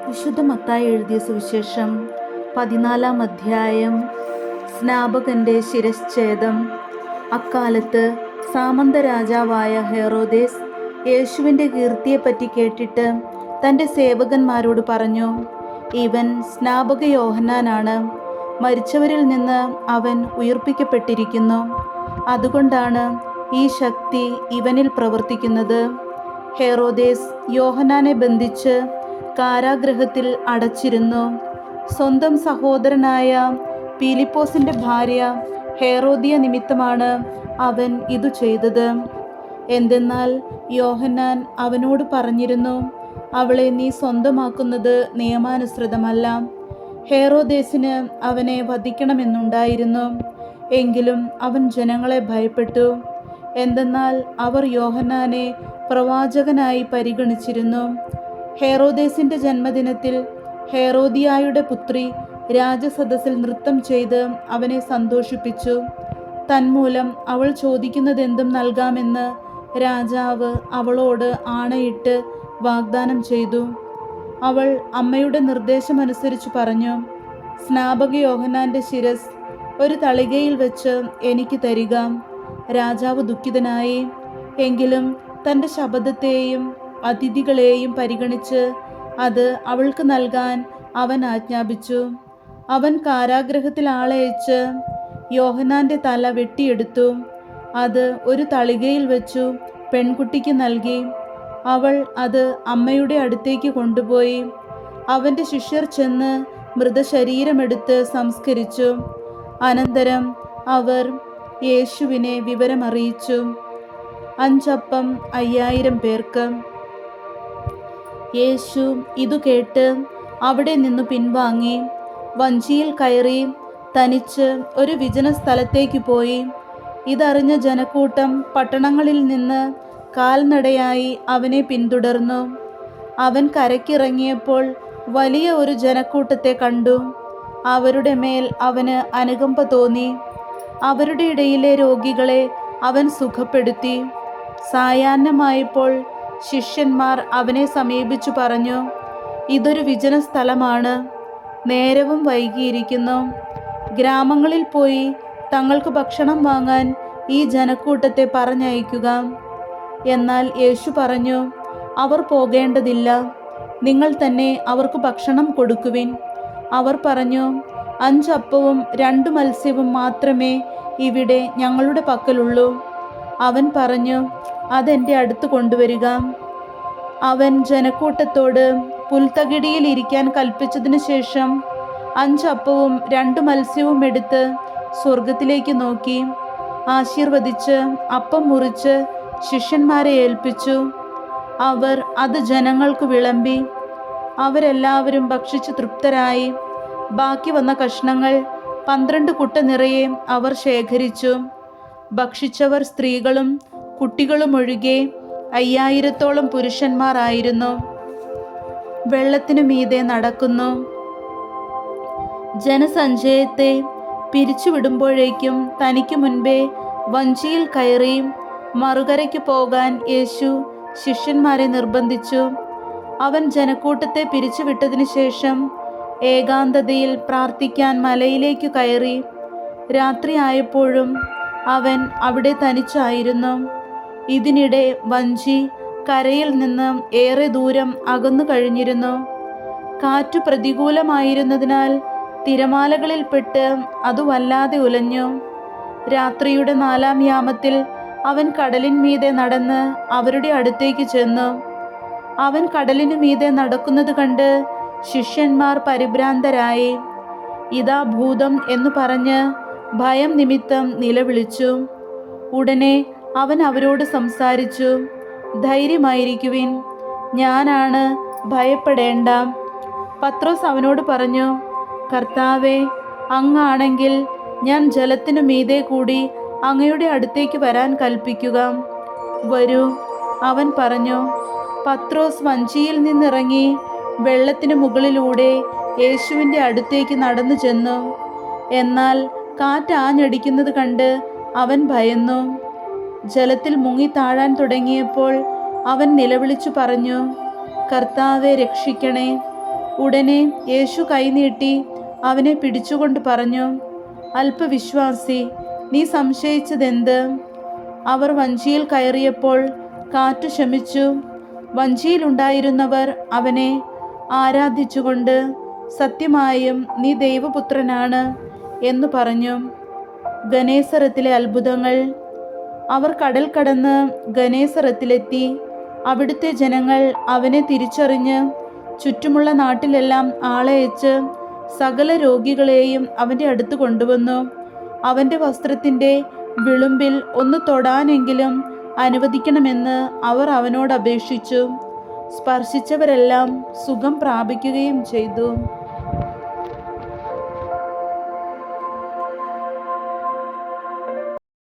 വിശുദ്ധ മത്തായി എഴുതിയ സുവിശേഷം 14-ാം അധ്യായം. സ്നാപകന്റെ ശിരശ്ഛേദം. അക്കാലത്ത് സാമന്ത രാജാവായ ഹെറോദേസ് യേശുവിൻ്റെ കീർത്തിയെപ്പറ്റി കേട്ടിട്ട് തൻ്റെ സേവകന്മാരോട് പറഞ്ഞു, ഇവൻ സ്നാപക യോഹന്നാനാണ്. മരിച്ചവരിൽ നിന്ന് അവൻ ഉയിർപ്പിക്കപ്പെട്ടിരിക്കുന്നു. അതുകൊണ്ടാണ് ഈ ശക്തി ഇവനിൽ പ്രവർത്തിക്കുന്നത്. ഹെറോദേസ് യോഹന്നാനെ ബന്ധിച്ച് കാരാഗൃഹത്തിൽ അടച്ചിരുന്നു. സ്വന്തം സഹോദരനായ പീലിപ്പോസിൻ്റെ ഭാര്യ ഹെറോദിയ നിമിത്തമാണ് അവൻ ഇതു ചെയ്തത്. എന്തെന്നാൽ യോഹന്നാൻ അവനോട് പറഞ്ഞിരുന്നു, അവളെ നീ സ്വന്തമാക്കുന്നത് നിയമാനുസൃതമല്ല. ഹെറോദേസിന് അവനെ വധിക്കണമെന്നുണ്ടായിരുന്നു. എങ്കിലും അവൻ ജനങ്ങളെ ഭയപ്പെട്ടു. എന്തെന്നാൽ അവർ യോഹന്നാനെ പ്രവാചകനായി പരിഗണിച്ചിരുന്നു. ഹെറോദേസിൻ്റെ ജന്മദിനത്തിൽ ഹെറോദിയായുടെ പുത്രി രാജസദസ്സിൽ നൃത്തം ചെയ്ത് അവനെ സന്തോഷിപ്പിച്ചു. തന്മൂലം അവൾ ചോദിക്കുന്നതെന്തും നൽകാമെന്ന് രാജാവ് അവളോട് ആണയിട്ട് വാഗ്ദാനം ചെയ്തു. അവൾ അമ്മയുടെ നിർദ്ദേശമനുസരിച്ച് പറഞ്ഞു, സ്നാപക യോഹന്നാൻ്റെ ശിരസ് ഒരു തളികയിൽ വെച്ച് എനിക്ക് തരിക. രാജാവ് ദുഃഖിതനായി. എങ്കിലും തൻ്റെ ശബദത്തെയും അതിഥികളെയും പരിഗണിച്ച് അത് അവൾക്ക് നൽകാൻ അവൻ ആജ്ഞാപിച്ചു. അവൻ കാരാഗൃഹത്തിൽ ആളയച്ച് യോഹന്നാൻ്റെ തല വെട്ടിയെടുത്തു. അത് ഒരു തളികയിൽ വെച്ചു പെൺകുട്ടിക്ക് നൽകി. അവൾ അത് അമ്മയുടെ അടുത്തേക്ക് കൊണ്ടുപോയി. അവൻ്റെ ശിഷ്യർ ചെന്ന് മൃതശരീരമെടുത്ത് സംസ്കരിച്ചു. അനന്തരം അവർ യേശുവിനെ വിവരമറിയിച്ചു. 5 അപ്പം 5000 പേർക്ക്. യേശു ഇതു കേട്ട് അവിടെ നിന്നു പിൻവാങ്ങി വഞ്ചിയിൽ കയറി തനിച്ച് ഒരു വിജന സ്ഥലത്തേക്ക് പോയി. ഇതറിഞ്ഞ ജനക്കൂട്ടം പട്ടണങ്ങളിൽ നിന്ന് കാൽനടയായി അവനെ പിന്തുടർന്നു. അവൻ കരയ്ക്കിറങ്ങിയപ്പോൾ വലിയ ഒരു ജനക്കൂട്ടത്തെ കണ്ടു. അവരുടെ മേൽ അവന് അനുകമ്പ തോന്നി. അവരുടെ ഇടയിലെ രോഗികളെ അവൻ സുഖപ്പെടുത്തി. സായാഹ്നമായപ്പോൾ ശിഷ്യന്മാർ അവനെ സമീപിച്ചു പറഞ്ഞു, ഇതൊരു വിജന സ്ഥലമാണ്, നേരവും വൈകിയിരിക്കുന്നു. ഗ്രാമങ്ങളിൽ പോയി തങ്ങൾക്ക് ഭക്ഷണം വാങ്ങാൻ ഈ ജനക്കൂട്ടത്തെ പറഞ്ഞയക്കുക. എന്നാൽ യേശു പറഞ്ഞു, അവർ പോകേണ്ടതില്ല, നിങ്ങൾ തന്നെ അവർക്ക് ഭക്ഷണം കൊടുക്കുവിൻ. അവർ പറഞ്ഞു, 5 അപ്പവും 2 മത്സ്യവും മാത്രമേ ഇവിടെ ഞങ്ങളുടെ പക്കലുള്ളൂ. അവൻ പറഞ്ഞു, അതെൻ്റെ അടുത്ത് കൊണ്ടുവരിക. അവൻ ജനക്കൂട്ടത്തോട് പുൽത്തകിടിയിൽ ഇരിക്കാൻ കൽപ്പിച്ചതിന് ശേഷം 5 അപ്പവും 2 മത്സ്യവും എടുത്ത് സ്വർഗത്തിലേക്ക് നോക്കി, ആശീർവദിച്ച് അപ്പം മുറിച്ച് ശിഷ്യന്മാരെ ഏൽപ്പിച്ചു. അവർ അത് ജനങ്ങൾക്ക് വിളമ്പി. അവരെല്ലാവരും ഭക്ഷിച്ച് തൃപ്തരായി. ബാക്കി വന്ന കഷ്ണങ്ങൾ 12 കുട്ട നിറയെ അവർ ശേഖരിച്ചു. ഭക്ഷിച്ചവർ സ്ത്രീകളും കുട്ടികളും ഒഴികെ 5000-ഓളം പുരുഷന്മാർ ആയിരുന്നു. വെള്ളത്തിനു മീതെ നടക്കുന്നു. ജനസഞ്ചയത്തെ പിരിച്ചുവിടുമ്പോഴേക്കും തനിക്ക് മുൻപേ വഞ്ചിയിൽ കയറി മറുകരയ്ക്ക് പോകാൻ യേശു ശിഷ്യന്മാരെ നിർബന്ധിച്ചു. അവൻ ജനക്കൂട്ടത്തെ പിരിച്ചുവിട്ടതിന് ശേഷം ഏകാന്തതയിൽ പ്രാർത്ഥിക്കാൻ മലയിലേക്ക് കയറി. രാത്രി ആയപ്പോഴും അവൻ അവിടെ തനിച്ചായിരുന്നു. ഇതിനിടെ വഞ്ചി കരയിൽ നിന്ന് ഏറെ ദൂരം അകന്നു കഴിഞ്ഞിരുന്നു. കാറ്റു പ്രതികൂലമായിരുന്നതിനാൽ തിരമാലകളിൽപ്പെട്ട് അത് വല്ലാതെ ഉലഞ്ഞു. രാത്രിയുടെ 4-ാം യാമത്തിൽ അവൻ കടലിന്മീതെ നടന്ന് അവരുടെ അടുത്തേക്ക് ചെന്നു. അവൻ കടലിനു മീതെ നടക്കുന്നത് കണ്ട് ശിഷ്യന്മാർ പരിഭ്രാന്തരായി. ഇതാ ഭൂതം എന്നു പറഞ്ഞ് ഭയം നിമിത്തം നിലവിളിച്ചു. ഉടനെ അവൻ അവരോട് സംസാരിച്ചു, ധൈര്യമായിരിക്കുവിൻ, ഞാനാണ്, ഭയപ്പെടേണ്ട. പത്രോസ് അവനോട് പറഞ്ഞു, കർത്താവേ, അങ്ങാണെങ്കിൽ ഞാൻ ജലത്തിനു മീതെ കൂടി അങ്ങയുടെ അടുത്തേക്ക് വരാൻ കൽപ്പിക്കുക. വരൂ, അവൻ പറഞ്ഞു. പത്രോസ് വഞ്ചിയിൽ നിന്നിറങ്ങി വെള്ളത്തിനു മുകളിലൂടെ യേശുവിൻ്റെ അടുത്തേക്ക് നടന്നു ചെന്നു. എന്നാൽ കാറ്റ് ആഞ്ഞടിക്കുന്നത് കണ്ട് അവൻ ഭയന്നു. ജലത്തിൽ മുങ്ങി താഴാൻ തുടങ്ങിയപ്പോൾ അവൻ നിലവിളിച്ചു പറഞ്ഞു, കർത്താവെ രക്ഷിക്കണേ. ഉടനെ യേശു കൈനീട്ടി അവനെ പിടിച്ചുകൊണ്ട് പറഞ്ഞു, അല്പവിശ്വാസി, നീ സംശയിച്ചതെന്ത്? അവർ വഞ്ചിയിൽ കയറിയപ്പോൾ കാറ്റു ശമിച്ചു. വഞ്ചിയിലുണ്ടായിരുന്നവർ അവനെ ആരാധിച്ചുകൊണ്ട്, സത്യമായും നീ ദൈവപുത്രനാണ് എന്ന് പറഞ്ഞു. ഗനേസറത്തിലെ അത്ഭുതങ്ങൾ. അവർ കടൽ കടന്ന് ഗനേസറത്തിലെത്തി. അവിടുത്തെ ജനങ്ങൾ അവനെ തിരിച്ചറിഞ്ഞ് ചുറ്റുമുള്ള നാട്ടിലെല്ലാം ആളയച്ച് സകല രോഗികളെയും അവൻ്റെ അടുത്ത് കൊണ്ടുവന്നു. അവൻ്റെ വസ്ത്രത്തിൻ്റെ വിളുമ്പിൽ ഒന്ന് തൊടാനെങ്കിലും അനുവദിക്കണമെന്ന് അവർ അവനോട് അപേക്ഷിച്ചു. സ്പർശിച്ചവരെല്ലാം സുഖം പ്രാപിക്കുകയും ചെയ്തു.